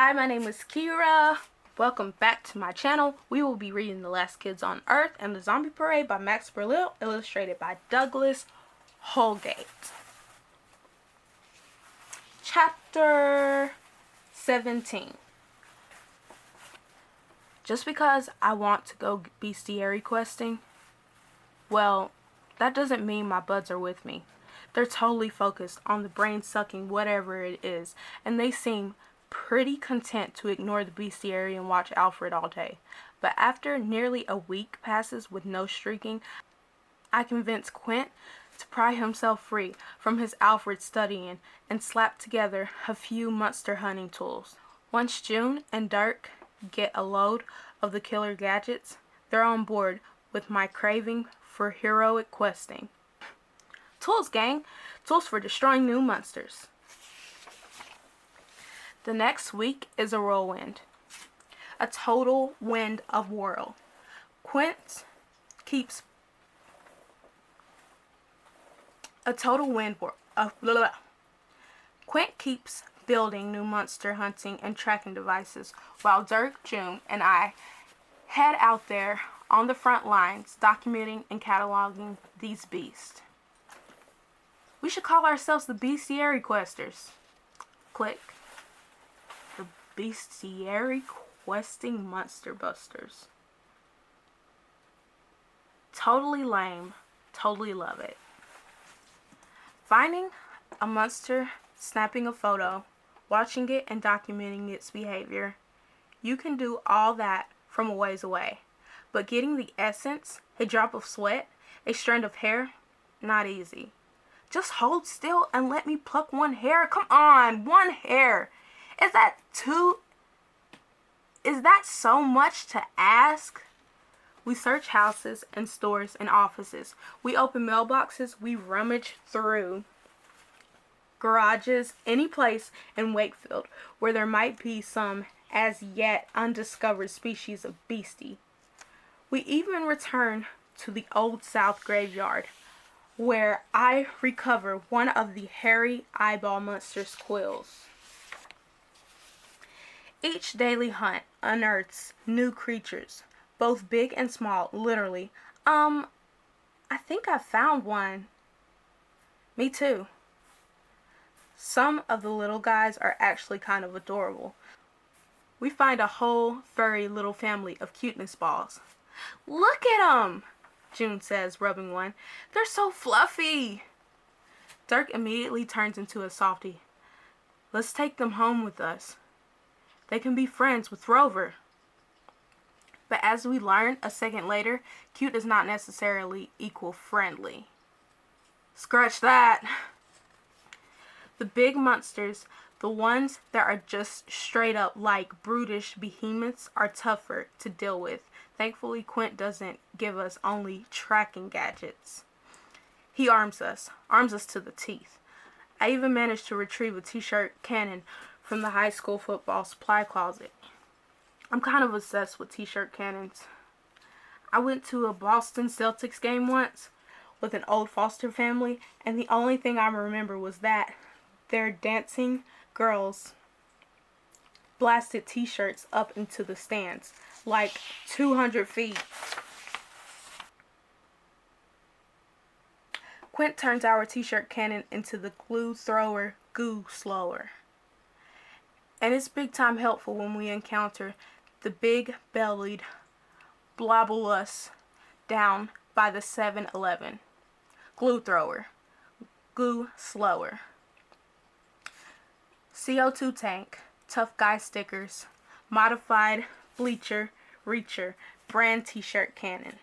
Hi, my name is Kira. Welcome back to my channel. We will be reading The Last Kids on Earth and the Zombie Parade by Max Burlill, illustrated by Douglas Holgate. Chapter 17. Just because I want to go bestiary questing, well, that doesn't mean my buds are with me. They're totally focused on the brain-sucking whatever it is, and they seem pretty content to ignore the bestiary and watch Alfred all day. But after nearly a week passes with no streaking, I convince Quint to pry himself free from his Alfred studying and slap together a few monster hunting tools. Once June and Dirk get a load of the killer gadgets, they're on board with my craving for heroic questing. Tools, gang! Tools for destroying new monsters. The next week is a whirlwind. A total wind of whirl. Quint keeps building new monster hunting and tracking devices, while Dirk, June, and I head out there on the front lines, documenting and cataloging these beasts. We should call ourselves the Bestiary Questers. Click. The Bestiary Questing Monster Busters. Totally lame. Totally love it. Finding a monster, snapping a photo, watching it and documenting its behavior. You can do all that from a ways away. But getting the essence, a drop of sweat, a strand of hair, not easy. Just hold still and let me pluck one hair. Come on, one hair. Is that so much to ask? We search houses and stores and offices. We open mailboxes. We rummage through garages, any place in Wakefield where there might be some as yet undiscovered species of beastie. We even return to the Old South graveyard, where I recover one of the hairy eyeball monster's quills. Each daily hunt unearths new creatures, both big and small, literally. I think I found one. Me too. Some of the little guys are actually kind of adorable. We find a whole furry little family of cuteness balls. Look at them! June says, rubbing one. They're so fluffy! Dirk immediately turns into a softie. Let's take them home with us. They can be friends with Rover. But as we learn a second later, cute does not necessarily equal friendly. Scratch that! The big monsters, the ones that are just straight up like brutish behemoths, are tougher to deal with. Thankfully, Quint doesn't give us only tracking gadgets. He arms us to the teeth. I even managed to retrieve a t-shirt cannon from the high school football supply closet. I'm kind of obsessed with t-shirt cannons. I went to a Boston Celtics game once with an old foster family, and the only thing I remember was that their dancing girls blasted t-shirts up into the stands, like 200 feet. Quint turns our t-shirt cannon into the glue thrower goo slower. And it's big time helpful when we encounter the big-bellied blobulus down by the 7-Eleven. Glue thrower. Goo slower. CO2 tank. Tough guy stickers. Modified bleacher reacher. Brand t-shirt cannon.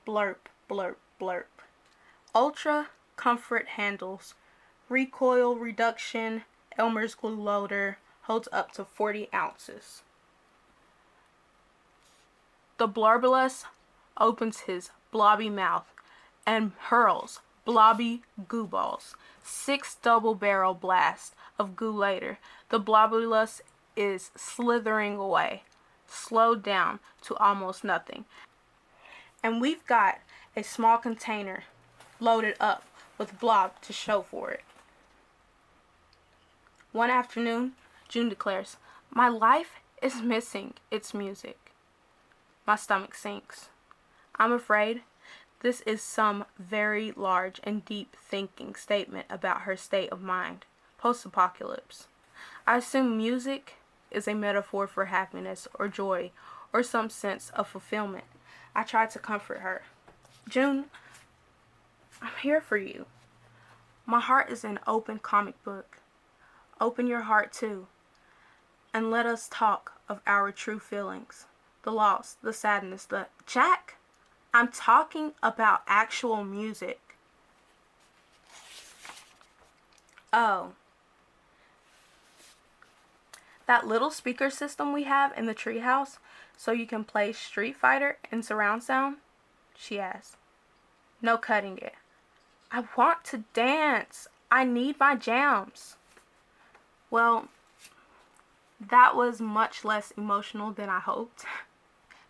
Blurp, blurp, blurp. Ultra comfort handles. Recoil reduction. Elmer's glue loader. Holds up to 40 ounces. The Blorbulus opens his blobby mouth and hurls blobby goo balls. 6 double barrel blasts of goo later, the Blobulus is slithering away, slowed down to almost nothing. And we've got a small container loaded up with blob to show for it. One afternoon, June declares, "My life is missing its music." My stomach sinks. I'm afraid this is some very large and deep thinking statement about her state of mind, post-apocalypse. I assume music is a metaphor for happiness or joy or some sense of fulfillment. I try to comfort her. "June, I'm here for you. My heart is an open comic book. Open your heart too, and let us talk of our true feelings. The loss, the sadness, the..." "Jack, I'm talking about actual music." "Oh, that little speaker system we have in the treehouse so you can play Street Fighter in surround sound?" she asked. "No cutting it. I want to dance. I need my jams." Well, that was much less emotional than I hoped.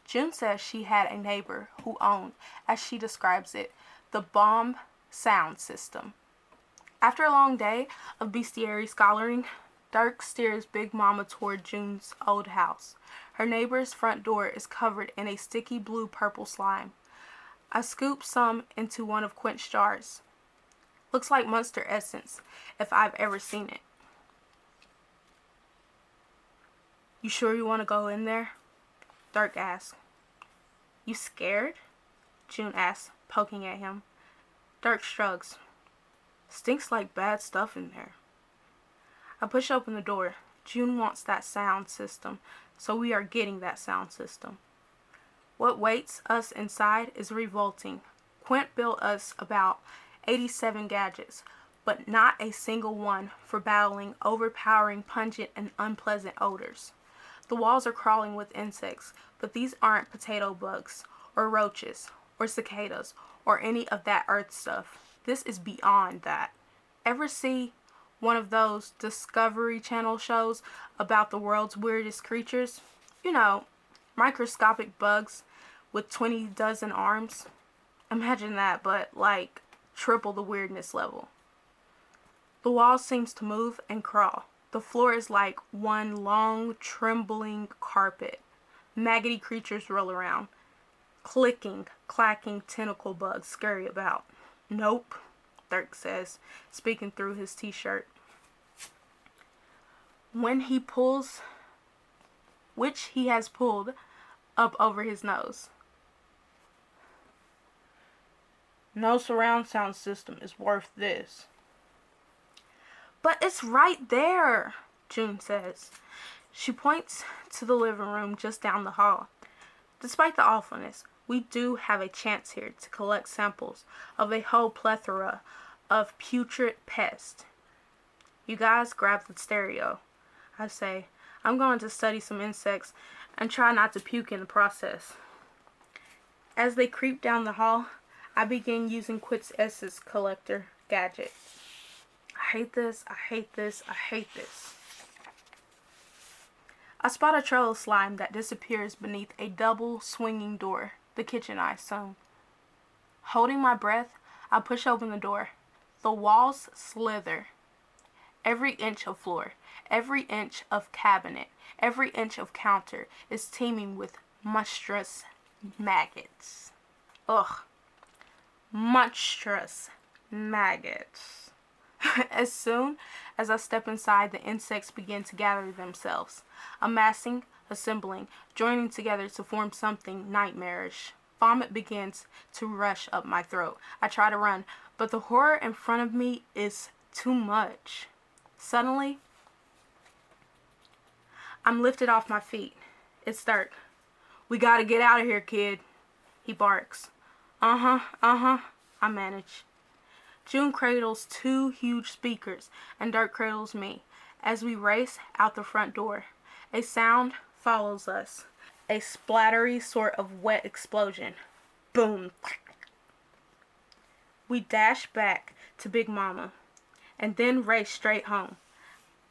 June says she had a neighbor who owned, as she describes it, the bomb sound system. After a long day of bestiary scholaring, Dirk steers Big Mama toward June's old house. Her neighbor's front door is covered in a sticky blue-purple slime. I scoop some into one of Quint's jars. Looks like Monster Essence, if I've ever seen it. "You sure you want to go in there?" Dirk asks. "You scared?" June asks, poking at him. Dirk shrugs. "Stinks like bad stuff in there." I push open the door. June wants that sound system, so we are getting that sound system. What waits us inside is revolting. Quint built us about 87 gadgets, but not a single one for battling overpowering, pungent, and unpleasant odors. The walls are crawling with insects, but these aren't potato bugs, or roaches, or cicadas, or any of that earth stuff. This is beyond that. Ever see one of those Discovery Channel shows about the world's weirdest creatures? You know, microscopic bugs with 20 dozen arms. Imagine that, but like triple the weirdness level. The wall seems to move and crawl. The floor is like one long, trembling carpet. Maggoty creatures roll around. Clicking, clacking tentacle bugs scurry about. "Nope," Dirk says, speaking through his t-shirt. Which he has pulled up over his nose. "No surround sound system is worth this." "But it's right there," June says. She points to the living room just down the hall. Despite the awfulness, we do have a chance here to collect samples of a whole plethora of putrid pests. "You guys grab the stereo," I say. "I'm going to study some insects and try not to puke in the process." As they creep down the hall, I begin using Quint's Essence collector gadget. I hate this, I hate this, I hate this. I spot a trail of slime that disappears beneath a double swinging door, the kitchen I assume. Holding my breath, I push open the door. The walls slither. Every inch of floor, every inch of cabinet, every inch of counter is teeming with monstrous maggots. Ugh. Monstrous maggots. As soon as I step inside, the insects begin to gather themselves, amassing, assembling, joining together to form something nightmarish. Vomit begins to rush up my throat. I try to run, but the horror in front of me is too much. Suddenly, I'm lifted off my feet. It's Dirk. "We gotta get out of here, kid," he barks. I manage. June cradles 2 huge speakers, and Dirk cradles me. As we race out the front door, a sound follows us. A splattery sort of wet explosion. Boom. We dash back to Big Mama, and then race straight home.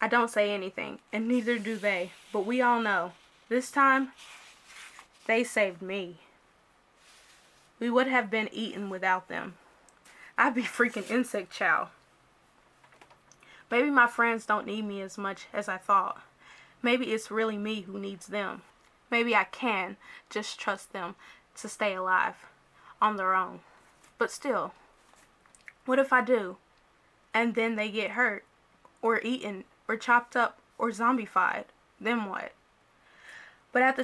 I don't say anything, and neither do they, but we all know, this time, they saved me. We would have been eaten without them. I'd be freaking insect chow. Maybe my friends don't need me as much as I thought. Maybe it's really me who needs them. Maybe I can just trust them to stay alive on their own. But still, what if I do? And then they get hurt, or eaten, or chopped up, or zombified? Then what? But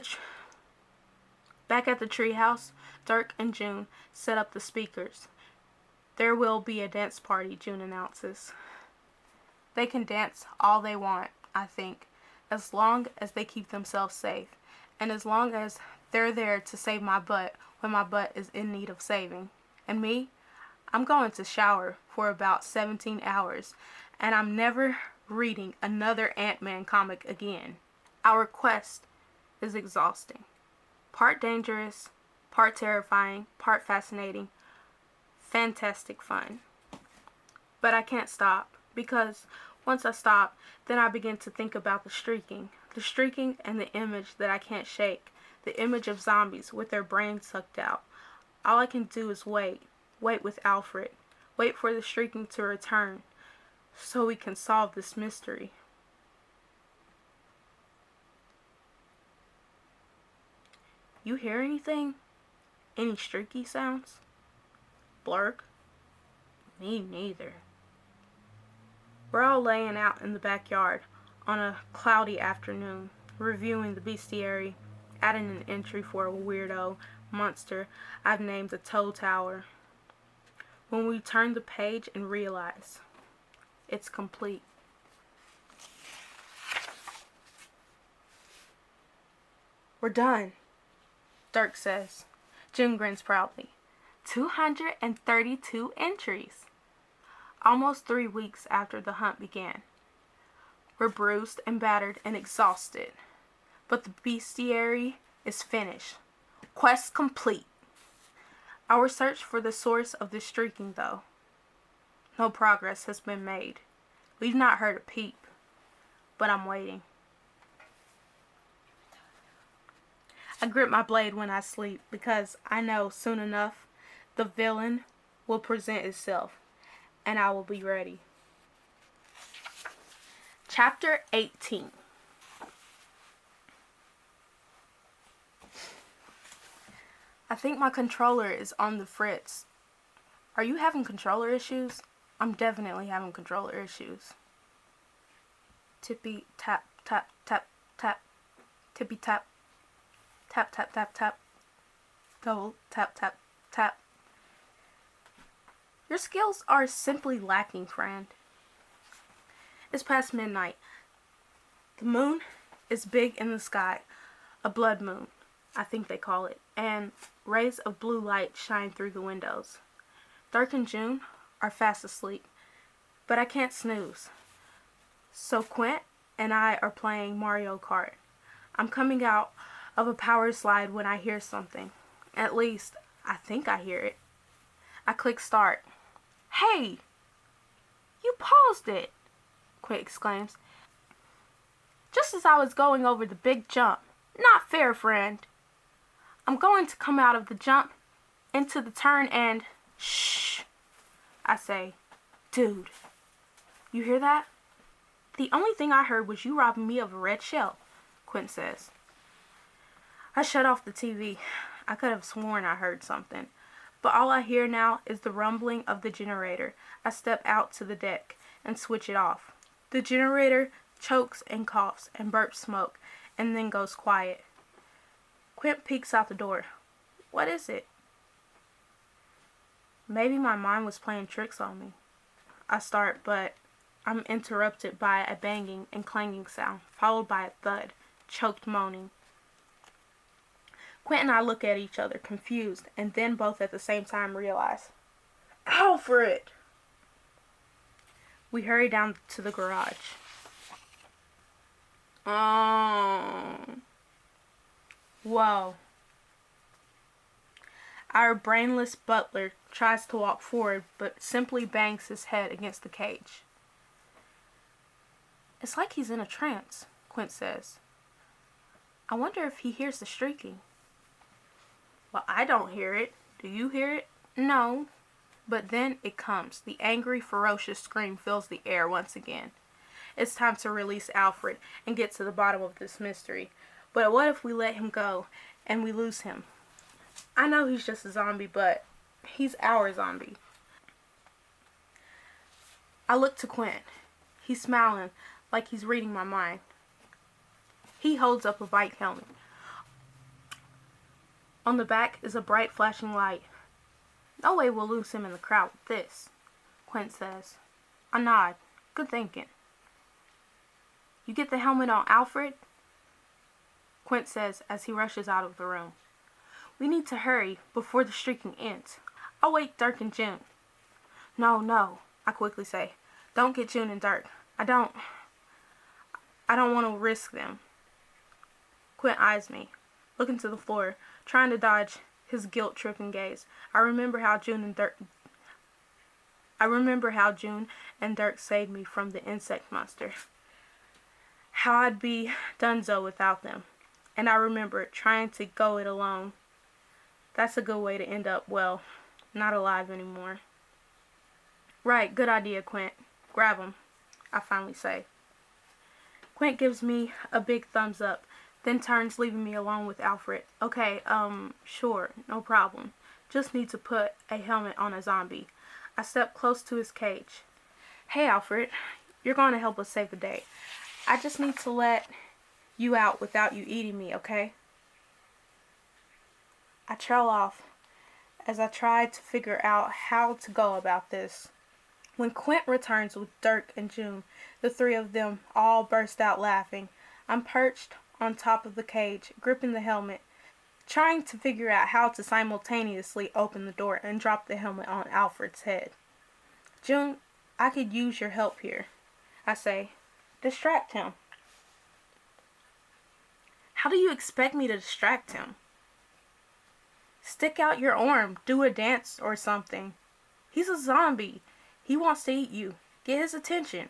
back at the treehouse, Dirk and June set up the speakers. There will be a dance party, June announces. They can dance all they want, I think, as long as they keep themselves safe, and as long as they're there to save my butt when my butt is in need of saving. And me, I'm going to shower for about 17 hours, and I'm never reading another Ant-Man comic again. Our quest is exhausting. Part dangerous, part terrifying, part fascinating, fantastic fun. But I can't stop, because once I stop, then I begin to think about the streaking and the image that I can't shake, the image of zombies with their brains sucked out. All I can do is wait with Alfred, wait for the streaking to return, so we can solve this mystery. You hear anything? Any streaky sounds? Blurk? Me neither. We're all laying out in the backyard on a cloudy afternoon, reviewing the bestiary, adding an entry for a weirdo monster I've named the Toe Tower. When we turn the page and realize it's complete. We're done, Dirk says. June grins proudly. 232 entries. Almost 3 weeks after the hunt began. We're bruised and battered and exhausted. But the bestiary is finished. Quest complete. Our search for the source of the streaking, though. No progress has been made. We've not heard a peep. But I'm waiting. I grip my blade when I sleep because I know soon enough the villain will present itself and I will be ready. Chapter 18. I think my controller is on the fritz. Are you having controller issues? I'm definitely having controller issues. Tippy tap tap tap tap. Tippy tap. Tap tap tap tap. Double tap tap tap. Your skills are simply lacking, friend. It's past midnight. The moon is big in the sky. A blood moon, I think they call it. And rays of blue light shine through the windows. Dirk and June are fast asleep. But I can't snooze. So Quint and I are playing Mario Kart. I'm coming out of a power slide when I hear something. At least, I think I hear it. I click start. Hey! You paused it! Quint exclaims. Just as I was going over the big jump. Not fair, friend. I'm going to come out of the jump into the turn and... Shh! I say. Dude, you hear that? The only thing I heard was you robbing me of a red shell, Quint says. I shut off the TV. I could have sworn I heard something. But all I hear now is the rumbling of the generator. I step out to the deck and switch it off. The generator chokes and coughs and burps smoke and then goes quiet. Quint peeks out the door. What is it? Maybe my mind was playing tricks on me. I start, but I'm interrupted by a banging and clanging sound, followed by a thud, choked moaning. Quint and I look at each other, confused, and then both at the same time realize. Alfred! We hurry down to the garage. Whoa. Our brainless butler tries to walk forward, but simply bangs his head against the cage. It's like he's in a trance, Quint says. I wonder if he hears the streaking. Well, I don't hear it. Do you hear it? No. But then it comes. The angry, ferocious scream fills the air once again. It's time to release Alfred and get to the bottom of this mystery. But what if we let him go and we lose him? I know he's just a zombie, but he's our zombie. I look to Quint. He's smiling like he's reading my mind. He holds up a bike helmet. On the back is a bright flashing light. No way we'll lose him in the crowd with this, Quint says. I nod. Good thinking. You get the helmet on Alfred? Quint says as he rushes out of the room. We need to hurry before the streaking ends. I'll wake Dirk and June. No, I quickly say. Don't get June and Dirk. I don't want to risk them. Quint eyes me, looking to the floor, trying to dodge his guilt-tripping gaze. I remember how June and Dirk saved me from the insect monster. How I'd be donezo without them. And I remember trying to go it alone. That's a good way to end up, well, not alive anymore. Right, good idea, Quint. Grab him, I finally say. Quint gives me a big thumbs up, then turns, leaving me alone with Alfred. Okay, sure, no problem. Just need to put a helmet on a zombie. I step close to his cage. Hey, Alfred, you're going to help us save the day. I just need to let you out without you eating me, okay? I trail off as I try to figure out how to go about this. When Quint returns with Dirk and June, the three of them all burst out laughing. I'm perched on top of the cage, gripping the helmet, trying to figure out how to simultaneously open the door and drop the helmet on Alfred's head. June, I could use your help here, I say. Distract him. How do you expect me to distract him? Stick out your arm, do a dance or something. He's a zombie. He wants to eat you. Get his attention.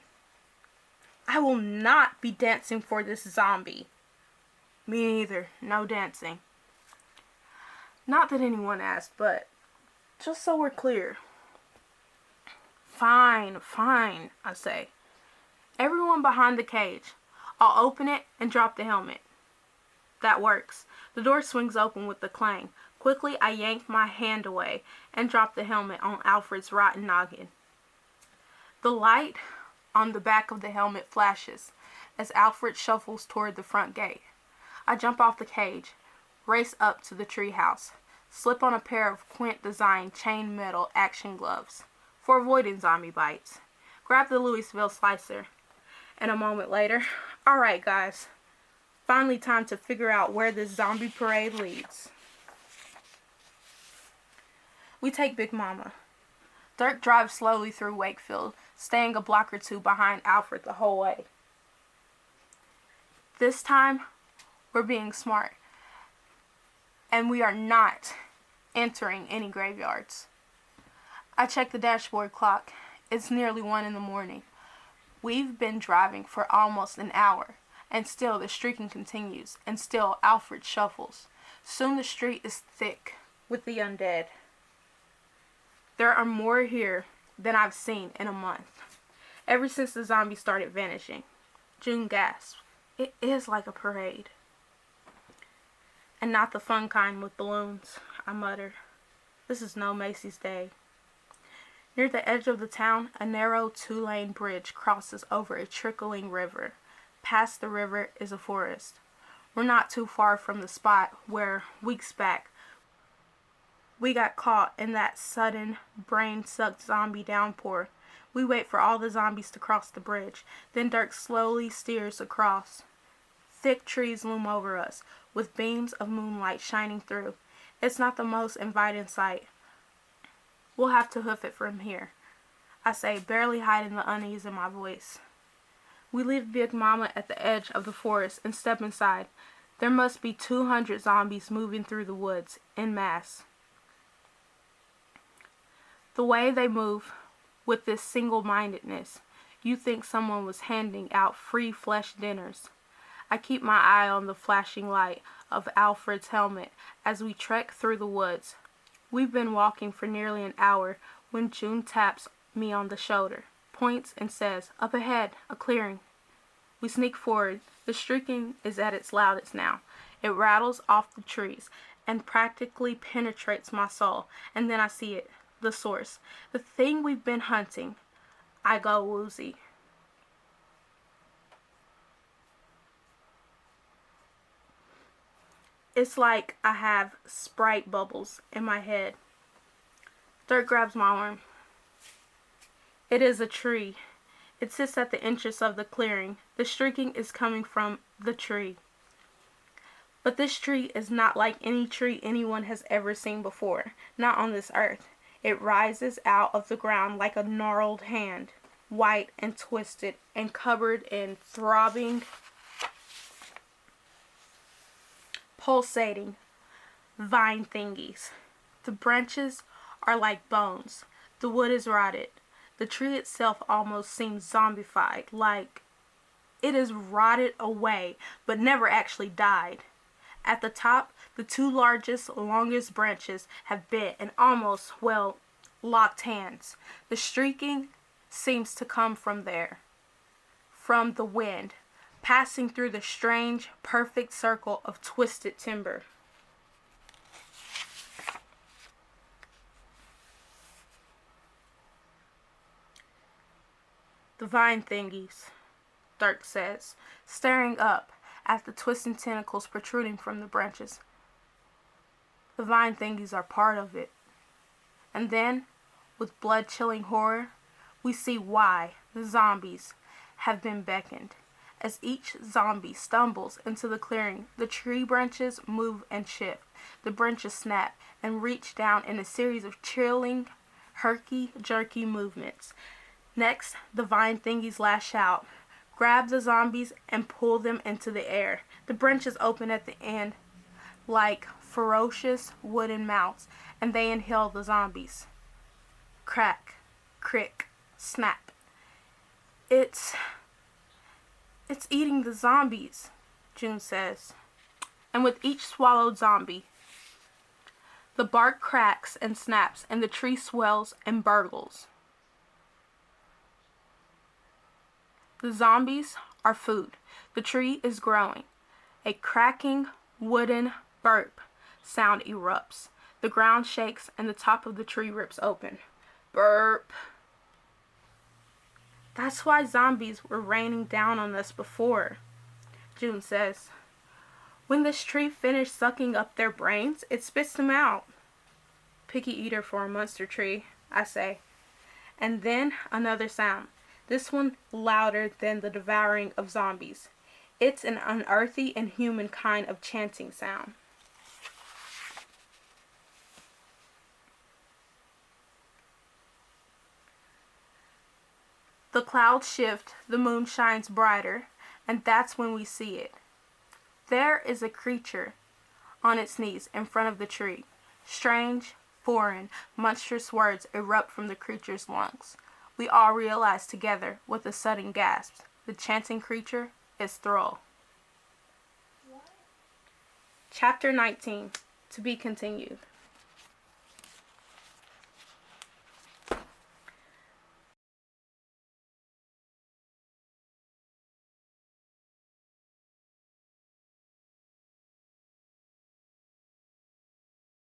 I will not be dancing for this zombie. Me neither. No dancing. Not that anyone asked, but just so we're clear. Fine, I say. Everyone behind the cage. I'll open it and drop the helmet. That works. The door swings open with a clang. Quickly, I yank my hand away and drop the helmet on Alfred's rotten noggin. The light on the back of the helmet flashes as Alfred shuffles toward the front gate. I jump off the cage, race up to the treehouse, slip on a pair of Quint-designed chain metal action gloves for avoiding zombie bites, grab the Louisville slicer, and a moment later, alright guys, finally time to figure out where this zombie parade leads. We take Big Mama. Dirk drives slowly through Wakefield, staying a block or two behind Alfred the whole way. This time, we're being smart, and we are not entering any graveyards. I check the dashboard clock. It's nearly 1 in the morning. We've been driving for almost an hour, and still the streaking continues, and still Alfred shuffles. Soon the street is thick with the undead. There are more here than I've seen in a month, ever since the zombies started vanishing. June gasps. It is like a parade. And not the fun kind with balloons, I mutter. This is no Macy's Day. Near the edge of the town, a narrow 2-lane bridge crosses over a trickling river. Past the river is a forest. We're not too far from the spot where, weeks back, we got caught in that sudden, brain-sucked zombie downpour. We wait for all the zombies to cross the bridge. Then Dirk slowly steers across. Thick trees loom over us, with beams of moonlight shining through. It's not the most inviting sight. We'll have to hoof it from here, I say, barely hiding the unease in my voice. We leave Big Mama at the edge of the forest and step inside. There must be 200 zombies moving through the woods, en masse. The way they move, with this single-mindedness, you think someone was handing out free flesh dinners. I keep my eye on the flashing light of Alfred's helmet as we trek through the woods. We've been walking for nearly an hour when June taps me on the shoulder, points and says, "Up ahead, a clearing." We sneak forward. The shrieking is at its loudest now. It rattles off the trees and practically penetrates my soul. And then I see it, the source, the thing we've been hunting. I go woozy. It's like I have Sprite bubbles in my head. Dirk grabs my arm. It is a tree. It sits at the entrance of the clearing. The shrieking is coming from the tree. But this tree is not like any tree anyone has ever seen before, not on this earth. It rises out of the ground like a gnarled hand, white and twisted and covered in throbbing, pulsating vine thingies. The branches are like bones. The wood is rotted. The tree itself almost seems zombified, like it is rotted away, but never actually died. At the top, the two largest, longest branches have bit and almost, well, locked hands. The shrieking seems to come from there, from the wind, passing through the strange, perfect circle of twisted timber. The vine thingies, Dirk says, staring up at the twisting tentacles protruding from the branches. The vine thingies are part of it. And then, with blood-chilling horror, we see why the zombies have been beckoned. As each zombie stumbles into the clearing, the tree branches move and shift. The branches snap and reach down in a series of chilling, herky-jerky movements. Next, the vine thingies lash out, grab the zombies, and pull them into the air. The branches open at the end like ferocious wooden mouths, and they inhale the zombies. Crack, crick, snap. It's eating the zombies, June says. And with each swallowed zombie, the bark cracks and snaps, and the tree swells and burgles. The zombies are food. The tree is growing. A cracking wooden burp sound erupts. The ground shakes and the top of the tree rips open. Burp. That's why zombies were raining down on us before, June says. When this tree finished sucking up their brains, it spits them out. Picky eater for a monster tree, I say. And then another sound. This one louder than the devouring of zombies. It's an unearthly and human kind of chanting sound. The clouds shift, the moon shines brighter, and that's when we see it. There is a creature on its knees in front of the tree. Strange, foreign, monstrous words erupt from the creature's lungs. We all realize together with a sudden gasp. The chanting creature is Thrall. Chapter 19. To be continued.